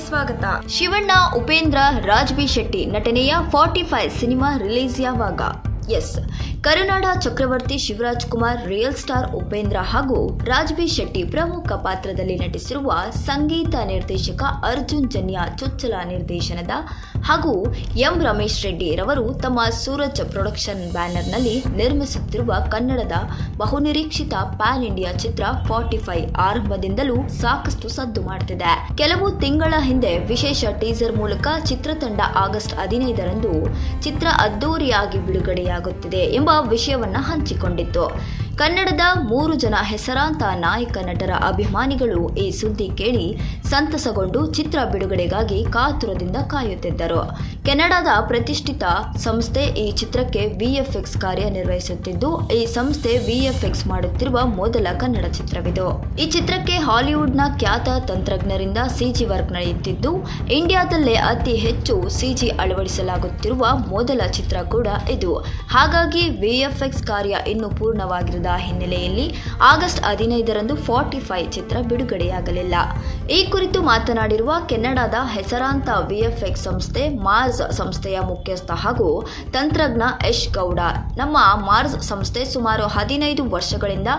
ಸ್ವಾಗತ. ಶಿವಣ್ಣ, ಉಪೇಂದ್ರ, ರಾಜ್ಬಿ ಶೆಟ್ಟಿ ನಟನೆಯ 45 cinema release ಯಾವಾಗ? ಎಸ್, ಕರುನಾಡ ಚಕ್ರವರ್ತಿ ಶಿವರಾಜ್ ಕುಮಾರ್, ರಿಯಲ್ ಸ್ಟಾರ್ ಉಪೇಂದ್ರ ಹಾಗೂ ರಾಜ್ಬಿ ಶೆಟ್ಟಿ ಪ್ರಮುಖ ಪಾತ್ರದಲ್ಲಿ ನಟಿಸಿರುವ ಸಂಗೀತ ನಿರ್ದೇಶಕ ಅರ್ಜುನ್ ಜನ್ಯ ಚೊಚ್ಚಲ ನಿರ್ದೇಶನದ ಹಾಗೂ ಎಂ ರಮೇಶ್ ರೆಡ್ಡಿ ರವರು ತಮ್ಮ ಸೂರಜ್ ಪ್ರೊಡಕ್ಷನ್ ಬ್ಯಾನರ್ನಲ್ಲಿ ನಿರ್ಮಿಸುತ್ತಿರುವ ಕನ್ನಡದ ಬಹುನಿರೀಕ್ಷಿತ ಪ್ಯಾನ್ ಇಂಡಿಯಾ ಚಿತ್ರ 45 ಆರಂಭದಿಂದಲೂ ಸಾಕಷ್ಟು ಸದ್ದು ಮಾಡುತ್ತಿದೆ. ಕೆಲವು ತಿಂಗಳ ಹಿಂದೆ ವಿಶೇಷ ಟೀಸರ್ ಮೂಲಕ ಚಿತ್ರತಂಡ ಆಗಸ್ಟ್ 15ರಂದು ಚಿತ್ರ ಅದ್ದೂರಿಯಾಗಿ ಬಿಡುಗಡೆಯಾಗುತ್ತಿದೆ ಎಂಬ ವಿಷಯವನ್ನ ಹಂಚಿಕೊಂಡಿತ್ತು. ಕನ್ನಡದ 3 ಜನ ಹೆಸರಾಂತ ನಾಯಕ ನಟರ ಅಭಿಮಾನಿಗಳು ಈ ಸುದ್ದಿ ಕೇಳಿ ಸಂತಸಗೊಂಡು ಚಿತ್ರ ಬಿಡುಗಡೆಗಾಗಿ ಕಾತುರದಿಂದ ಕಾಯುತ್ತಿದ್ದರು. ಕೆನಡಾದ ಪ್ರತಿಷ್ಠಿತ ಸಂಸ್ಥೆ ಈ ಚಿತ್ರಕ್ಕೆ VFX ಕಾರ್ಯನಿರ್ವಹಿಸುತ್ತಿದ್ದು, ಈ ಸಂಸ್ಥೆ VFX ಮಾಡುತ್ತಿರುವ ಮೊದಲ ಕನ್ನಡ ಚಿತ್ರವಿದು. ಈ ಚಿತ್ರಕ್ಕೆ ಹಾಲಿವುಡ್ನ ಖ್ಯಾತ ತಂತ್ರಜ್ಞರಿಂದ CG ವರ್ಕ್ ನಡೆಯುತ್ತಿದ್ದು, ಇಂಡಿಯಾದಲ್ಲೇ ಅತಿ ಹೆಚ್ಚು CG ಅಳವಡಿಸಲಾಗುತ್ತಿರುವ ಮೊದಲ ಚಿತ್ರ ಕೂಡ ಇದು. ಹಾಗಾಗಿ VFX ಕಾರ್ಯ ಇನ್ನೂ ಪೂರ್ಣವಾಗಿರದ ಹಿನ್ನೆಲೆಯಲ್ಲಿ ಆಗಸ್ಟ್ 15ರಂದು 45 ಚಿತ್ರ ಬಿಡುಗಡೆಯಾಗಲಿಲ್ಲ. ಈ ಕುರಿತು ಮಾತನಾಡಿರುವ ಕೆನಡಾದ ಹೆಸರಾಂತ VFX ಸಂಸ್ಥೆ ಮಾರ್ಸ್ ಸಂಸ್ಥೆಯ ಮುಖ್ಯಸ್ಥ ಹಾಗೂ ತಂತ್ರಜ್ಞ ಯಶ್ ಗೌಡ, ನಮ್ಮ ಮಾರ್ಸ್ ಸಂಸ್ಥೆ ಸುಮಾರು 15 ವರ್ಷಗಳಿಂದ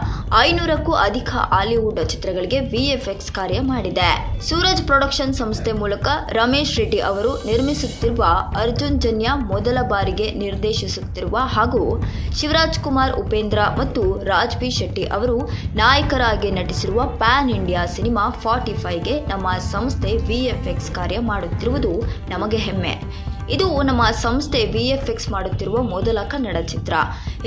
500ಕ್ಕೂ ಅಧಿಕ ಹಾಲಿವುಡ್ ಚಿತ್ರಗಳಿಗೆ VFX ಕಾರ್ಯ ಮಾಡಿದೆ. ಸೂರಜ್ ಪ್ರೊಡಕ್ಷನ್ ಸಂಸ್ಥೆ ಮೂಲಕ ರಮೇಶ್ ರೆಡ್ಡಿ ಅವರು ನಿರ್ಮಿಸುತ್ತಿರುವ ಅರ್ಜುನ್ ಜನ್ಯ ಮೊದಲ ಬಾರಿಗೆ ನಿರ್ದೇಶಿಸುತ್ತಿರುವ ಹಾಗೂ ಶಿವರಾಜ್ ಕುಮಾರ್, ಉಪೇಂದ್ರ ಮತ್ತು ರಾಜ್ಬಿ ಶೆಟ್ಟಿ ಅವರು ನಾಯಕರಾಗಿ ನಟಿಸಿರುವ ಪ್ಯಾನ್ ಇಂಡಿಯಾ ಸಿನಿಮಾ 45ಗೆ ನಮ್ಮ ಸಂಸ್ಥೆ VFX ಕಾರ್ಯ ಮಾಡುತ್ತಿರುವುದು ನಮಗೆ ಹೆಮ್ಮೆ. ಇದು ನಮ್ಮ ಸಂಸ್ಥೆ VFX ಮಾಡುತ್ತಿರುವ ಮೊದಲ ಕನ್ನಡ ಚಿತ್ರ.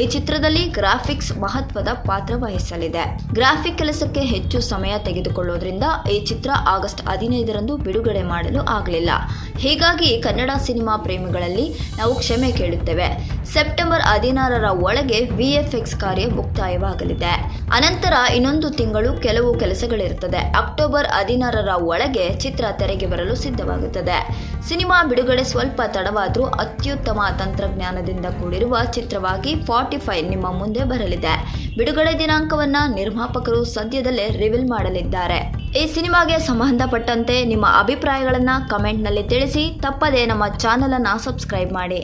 ಈ ಚಿತ್ರದಲ್ಲಿ ಗ್ರಾಫಿಕ್ಸ್ ಮಹತ್ವದ ಪಾತ್ರ ವಹಿಸಲಿದೆ. ಗ್ರಾಫಿಕ್ ಕೆಲಸಕ್ಕೆ ಹೆಚ್ಚು ಸಮಯ ತೆಗೆದುಕೊಳ್ಳೋದ್ರಿಂದ ಈ ಚಿತ್ರ ಆಗಸ್ಟ್ 15ರಂದು ಬಿಡುಗಡೆ ಮಾಡಲು ಆಗಲಿಲ್ಲ. ಹೀಗಾಗಿ ಕನ್ನಡ ಸಿನಿಮಾ ಪ್ರೇಮಿಗಳಲ್ಲಿ ನಾವು ಕ್ಷಮೆ ಕೇಳುತ್ತೇವೆ. ಸೆಪ್ಟೆಂಬರ್ 16ರ ಒಳಗೆ VFX ಕಾರ್ಯ ಮುಕ್ತಾಯವಾಗಲಿದೆ. ಅನಂತರ ಇನ್ನೊಂದು ತಿಂಗಳು ಕೆಲವು ಕೆಲಸಗಳಿರುತ್ತದೆ. ಅಕ್ಟೋಬರ್ 16ರ ಒಳಗೆ ಚಿತ್ರ ತೆರೆಗೆ ಬರಲು ಸಿದ್ಧವಾಗುತ್ತದೆ. ಸಿನಿಮಾ ಬಿಡುಗಡೆ ಸ್ವಲ್ಪ ತಡವಾದರೂ ಅತ್ಯುತ್ತಮ ತಂತ್ರಜ್ಞಾನದಿಂದ ಕೂಡಿರುವ ಚಿತ್ರವಾಗಿ 45 ನಿಮ್ಮ ಮುಂದೆ ಬರಲಿದೆ. ಬಿಡುಗಡೆ ದಿನಾಂಕವನ್ನ ನಿರ್ಮಾಪಕರು ಸದ್ಯದಲ್ಲೇ ರಿವೀಲ್ ಮಾಡಲಿದ್ದಾರೆ. ಈ ಸಿನಿಮಾಗೆ ಸಂಬಂಧಪಟ್ಟಂತೆ ನಿಮ್ಮ ಅಭಿಪ್ರಾಯಗಳನ್ನು ಕಮೆಂಟ್ನಲ್ಲಿ ತಿಳಿಸಿ. ತಪ್ಪದೇ ನಮ್ಮ ಚಾನಲ್ ಅನ್ನು ಸಬ್ಸ್ಕ್ರೈಬ್ ಮಾಡಿ.